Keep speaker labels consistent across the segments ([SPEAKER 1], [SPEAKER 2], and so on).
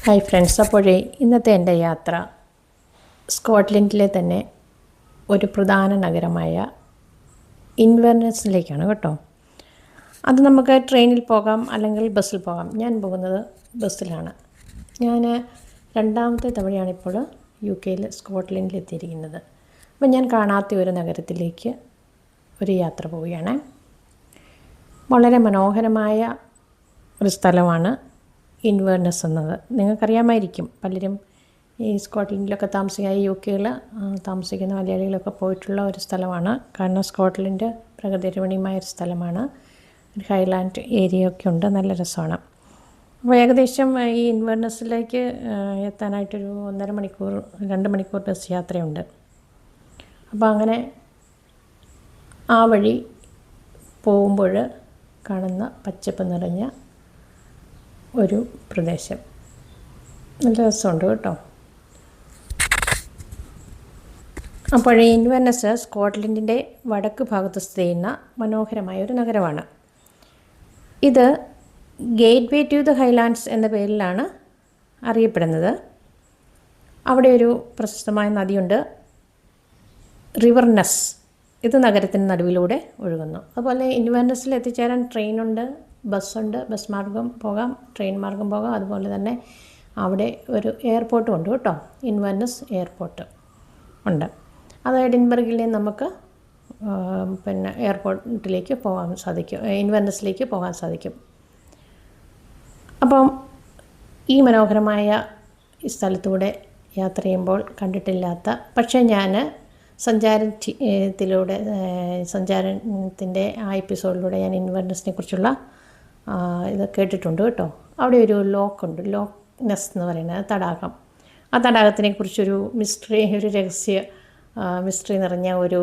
[SPEAKER 1] Hi friends, അപ്പോഴേ ഇന്നത്തെ എൻ്റെ യാത്ര സ്കോട്ട്ലൻഡിലെ തന്നെ ഒരു പ്രധാന നഗരമായ ഇൻവെർനസിലേക്കാണ് കേട്ടോ. അത് നമുക്ക് ട്രെയിനിൽ പോകാം, അല്ലെങ്കിൽ ബസ്സിൽ പോകാം. ഞാൻ പോകുന്നത് ബസ്സിലാണ്. ഞാൻ രണ്ടാമത്തെ തവണയാണിപ്പോൾ UK സ്കോട്ട്ലൻഡിൽ എത്തിയിരിക്കുന്നത്. അപ്പം ഞാൻ കാണാത്ത ഒരു നഗരത്തിലേക്ക് ഒരു യാത്ര പോവുകയാണ്. വളരെ മനോഹരമായ ഒരു സ്ഥലമാണ് ഇൻവെർനസ് എന്നത്. നിങ്ങൾക്കറിയാമായിരിക്കും, പലരും ഈ സ്കോട്ട്ലൻഡിലൊക്കെ UK താമസിക്കുന്ന മലയാളികളൊക്കെ പോയിട്ടുള്ള ഒരു സ്ഥലമാണ്. കാരണം സ്കോട്ട്ലൻഡ് പ്രകൃതിരമണീയമായൊരു സ്ഥലമാണ്. ഒരു ഹൈലാൻഡ് ഏരിയ ഒക്കെ ഉണ്ട്, നല്ല രസമാണ്. അപ്പോൾ ഏകദേശം ഈ ഇൻവെർനസിലേക്ക് എത്താനായിട്ടൊരു 1.5 മണിക്കൂർ 2 മണിക്കൂർ ബസ് യാത്രയുണ്ട്. അപ്പോൾ അങ്ങനെ ആ വഴി പോകുമ്പോൾ കാണുന്ന പച്ചപ്പ് നിറഞ്ഞ ഒരു പ്രദേശം നല്ല രസമുണ്ട് കേട്ടോ. അപ്പോൾ ഇൻവെർനസ് സ്കോട്ട്ലൻഡിൻ്റെ വടക്ക് ഭാഗത്ത് സ്ഥിതി ചെയ്യുന്ന മനോഹരമായ ഒരു നഗരമാണ്. ഇത് gateway to the highlands എന്ന പേരിലാണ് അറിയപ്പെടുന്നത്. അവിടെ ഒരു പ്രശസ്തമായ നദിയുണ്ട്, റിവർ നസ്. ഇത് നഗരത്തിന് നടുവിലൂടെ ഒഴുകുന്നു. അതുപോലെ ഇൻവെർനസിൽ എത്തിച്ചേരാൻ ട്രെയിനുണ്ട്, ബസ്സുണ്ട്. ബസ് മാർഗം പോകാം, ട്രെയിൻ മാർഗം പോകാം. അതുപോലെ തന്നെ അവിടെ ഒരു എയർപോർട്ടും ഉണ്ട് കേട്ടോ. ഇൻവെർനസ് എയർപോർട്ട് ഉണ്ട്. അത് എഡിൻബർഗിൽ നമുക്ക് എയർപോർട്ടിലേക്ക് പോകാൻ സാധിക്കും, ഇൻവെർനസിലേക്ക് പോകാൻ സാധിക്കും. അപ്പം ഈ മനോഹരമായ ഈ സ്ഥലത്തൂടെ യാത്ര ചെയ്യുമ്പോൾ കണ്ടിട്ടില്ലാത്ത, പക്ഷേ ഞാൻ സഞ്ചാരത്തിൻ്റെ ആ എപ്പിസോഡിലൂടെ ഞാൻ ഇൻവെർനസിനെ കുറിച്ചുള്ള ഇത് കേട്ടിട്ടുണ്ട് കേട്ടോ. അവിടെ ഒരു ലോക്കുണ്ട്, ലോക്ക് നെസ് എന്ന് പറയുന്നത് തടാകം. ആ തടാകത്തിനെ കുറിച്ചൊരു ഒരു മിസ്റ്ററി നിറഞ്ഞ ഒരു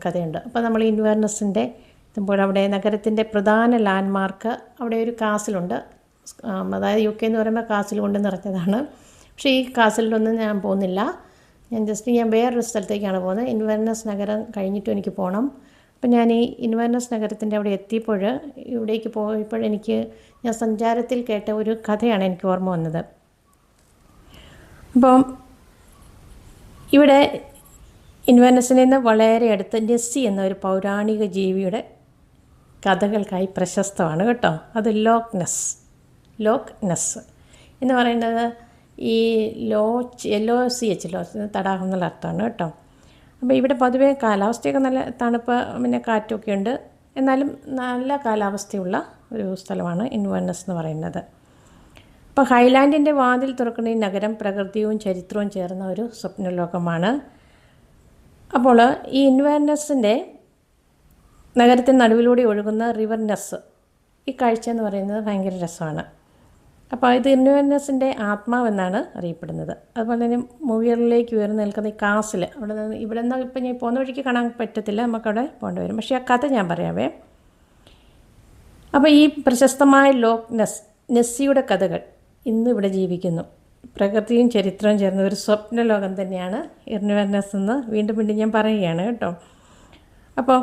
[SPEAKER 1] കഥയുണ്ട്. അപ്പോൾ നമ്മൾ ഇൻവെർനസിൻ്റെ എത്തുമ്പോൾ അവിടെ നഗരത്തിൻ്റെ പ്രധാന ലാൻഡ്മാർക്ക് അവിടെ ഒരു കാസിലുണ്ട്. അതായത് UK എന്ന് പറയുമ്പോൾ കാസിൽ കൊണ്ട് നിറഞ്ഞതാണ്. പക്ഷേ ഈ കാസിലൊന്നും ഞാൻ പോകുന്നില്ല. ഞാൻ വേറൊരു സ്ഥലത്തേക്കാണ് പോകുന്നത്. ഇൻവെർനസ് നഗരം കഴിഞ്ഞിട്ടും എനിക്ക് പോകണം. അപ്പം ഞാൻ ഈ ഇൻവെർനസ് നഗരത്തിൻ്റെ അവിടെ എത്തിയപ്പോൾ, ഇവിടേക്ക് പോയപ്പോൾ ഞാൻ സഞ്ചാരത്തിൽ കേട്ട ഒരു കഥയാണ് എനിക്ക് ഓർമ്മ വന്നത്. അപ്പം ഇവിടെ ഇൻവെർനസിൽ നിന്ന് വളരെ അടുത്ത് നെസ്സി എന്ന ഒരു പൗരാണിക ജീവിയുടെ കഥകൾക്കായി പ്രശസ്തമാണ് കേട്ടോ. അത് ലോക്ക് നെസ് എന്ന് പറയുന്നത് ഈ LOCH തടാകം എന്നുള്ള അർത്ഥമാണ് കേട്ടോ. അപ്പോൾ ഇവിടെ പൊതുവേ കാലാവസ്ഥയൊക്കെ നല്ല തണുപ്പ്, പിന്നെ കാറ്റൊക്കെ ഉണ്ട്. എന്നാലും നല്ല കാലാവസ്ഥയുള്ള ഒരു സ്ഥലമാണ് ഇൻവെർനസ് എന്ന് പറയുന്നത്. അപ്പോൾ ഹൈലാൻഡിൻ്റെ വാതിൽ തുറക്കുന്ന ഈ നഗരം പ്രകൃതിയും ചരിത്രവും ചേർന്ന ഒരു സ്വപ്നലോകമാണ്. അപ്പോൾ ഈ ഇൻവെർനസിൻ്റെ നഗരത്തിന് നടുവിലൂടെ ഒഴുകുന്ന റിവർ നസ്, ഈ കാഴ്ച എന്ന് പറയുന്നത് ഭയങ്കര രസമാണ്. അപ്പോൾ ഇത് ഇൻവെർനസിൻ്റെ ആത്മാവെന്നാണ് അറിയപ്പെടുന്നത്. അതുപോലെ തന്നെ മുയലിലേക്ക് ഉയർന്നു നിൽക്കുന്ന ഈ കാസിൽ, ഇവിടെ നിന്ന് ഇപ്പം ഞാൻ പോകുന്ന വഴിക്ക് കാണാൻ പറ്റത്തില്ല, നമുക്കവിടെ പോകേണ്ടി വരും. പക്ഷേ ആ കഥ ഞാൻ പറയാവേ. അപ്പോൾ ഈ പ്രശസ്തമായ നെസ്സിയുടെ കഥകൾ ഇന്ന് ഇവിടെ ജീവിക്കുന്നു. പ്രകൃതിയും ചരിത്രവും ചേർന്ന ഒരു സ്വപ്ന ലോകം തന്നെയാണ് ഇൻവെർനസ് എന്ന് വീണ്ടും ഞാൻ പറയുകയാണ് കേട്ടോ. അപ്പോൾ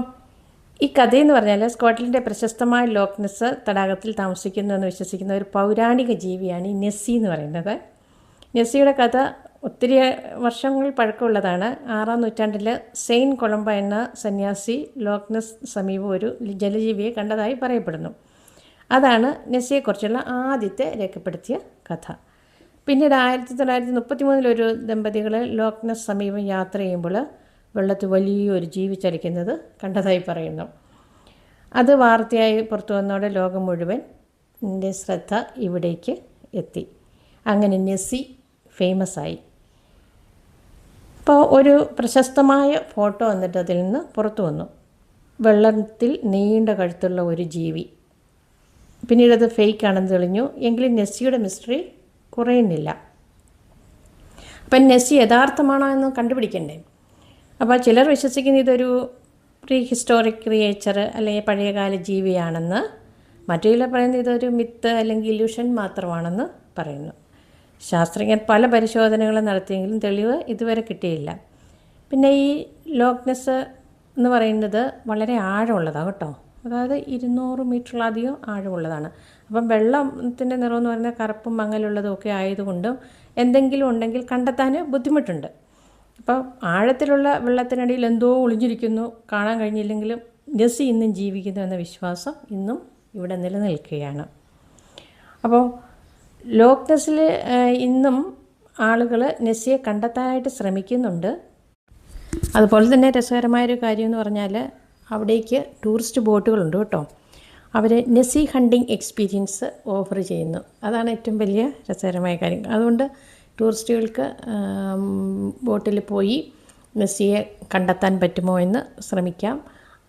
[SPEAKER 1] ഈ കഥയെന്ന് പറഞ്ഞാൽ സ്കോട്ട്ലൻഡിൻ്റെ പ്രശസ്തമായ ലോക്ക് നെസ് തടാകത്തിൽ താമസിക്കുന്നു എന്ന് വിശ്വസിക്കുന്ന ഒരു പൗരാണിക ജീവിയാണ് ഈ നെസ്സി എന്ന് പറയുന്നത്. നെസ്സിയുടെ കഥ ഒത്തിരി വർഷങ്ങൾ പഴക്കമുള്ളതാണ്. 6-ാം നൂറ്റാണ്ടിൽ സെയിൻറ്റ് കൊളംബ എന്ന സന്യാസി ലോക്ക് നെസ് സമീപം ഒരു ജലജീവിയെ കണ്ടതായി പറയപ്പെടുന്നു. അതാണ് നെസ്സിയെക്കുറിച്ചുള്ള ആദ്യത്തെ രേഖപ്പെടുത്തിയ കഥ. പിന്നീട് 1933 ഒരു ദമ്പതികൾ ലോക്ക് നെസ് സമീപം യാത്ര ചെയ്യുമ്പോൾ വെള്ളത്തിൽ വലിയൊരു ജീവി ചലിക്കുന്നത് കണ്ടതായി പറയുന്നു. അത് വാർത്തയായി പുറത്തു വന്നതോടെ ലോകം മുഴുവൻ ശ്രദ്ധ ഇവിടേക്ക് എത്തി. അങ്ങനെ നെസ്സി ഫേമസ് ആയി. അപ്പോൾ ഒരു പ്രശസ്തമായ ഫോട്ടോ വന്നിട്ട് അതിൽ നിന്ന് പുറത്തു വന്നു. വെള്ളത്തിൽ നീണ്ട കഴുത്തുള്ള ഒരു ജീവി. പിന്നീട് അത് ഫേക്കാണെന്ന് തെളിഞ്ഞു. എങ്കിലും നെസ്സിയുടെ മിസ്റ്ററി കുറയുന്നില്ല. അപ്പം നെസ്സി യഥാർത്ഥമാണോ എന്ന് കണ്ടുപിടിക്കണ്ടേ. അപ്പോൾ ചിലർ വിശ്വസിക്കുന്ന ഇതൊരു പ്രീ ഹിസ്റ്റോറിക് ക്രിയേച്ചർ അല്ലെങ്കിൽ പഴയകാല ജീവിയാണെന്ന്. മറ്റു ചിലർ പറയുന്നത് ഇതൊരു മിത്ത് അല്ലെങ്കിൽ ഇല്യൂഷൻ മാത്രമാണെന്ന് പറയുന്നു. ശാസ്ത്രജ്ഞർ പല പരിശോധനകളും നടത്തിയെങ്കിലും തെളിവ് ഇതുവരെ കിട്ടിയില്ല. പിന്നെ ഈ ലോക്ക് നെസ് എന്ന് പറയുന്നത് വളരെ ആഴമുള്ളതാണ് കേട്ടോ. അതായത് 200 മീറ്ററിലധികം ആഴമുള്ളതാണ്. അപ്പം വെള്ളത്തിൻ്റെ നിറമെന്ന് പറയുന്നത് കറുപ്പും മങ്ങലുള്ളതും ഒക്കെ ആയതുകൊണ്ടും എന്തെങ്കിലും ഉണ്ടെങ്കിൽ കണ്ടെത്താൻ ബുദ്ധിമുട്ടുണ്ട്. അപ്പോൾ ആഴത്തിലുള്ള വെള്ളത്തിനടിയിൽ എന്തോ ഒളിഞ്ഞിരിക്കുന്നു, കാണാൻ കഴിഞ്ഞില്ലെങ്കിലും നെസ്സി ഇന്നും ജീവിക്കുന്നു എന്ന വിശ്വാസം ഇന്നും ഇവിടെ നിലനിൽക്കുകയാണ്. അപ്പോൾ ലോക്ക് നെസ്സിൽ ഇന്നും ആളുകൾ നെസ്സിയെ കണ്ടെത്താനായിട്ട് ശ്രമിക്കുന്നുണ്ട്. അതുപോലെ തന്നെ രസകരമായൊരു കാര്യം എന്ന് പറഞ്ഞാൽ അവിടേക്ക് ടൂറിസ്റ്റ് ബോട്ടുകളുണ്ട് കേട്ടോ. അവർ നെസ്സി ഹണ്ടിങ് എക്സ്പീരിയൻസ് ഓഫർ ചെയ്യുന്നു. അതാണ് ഏറ്റവും വലിയ രസകരമായ കാര്യം. അതുകൊണ്ട് ടൂറിസ്റ്റുകൾക്ക് ബോട്ടിൽ പോയി നെസ്സിയെ കണ്ടെത്താൻ പറ്റുമോ എന്ന് ശ്രമിക്കാം.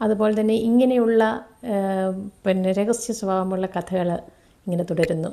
[SPEAKER 1] അതുപോലെ തന്നെ ഇങ്ങനെയുള്ള രഹസ്യ സ്വഭാവമുള്ള കഥകൾ ഇങ്ങനെ തുടരുന്നു.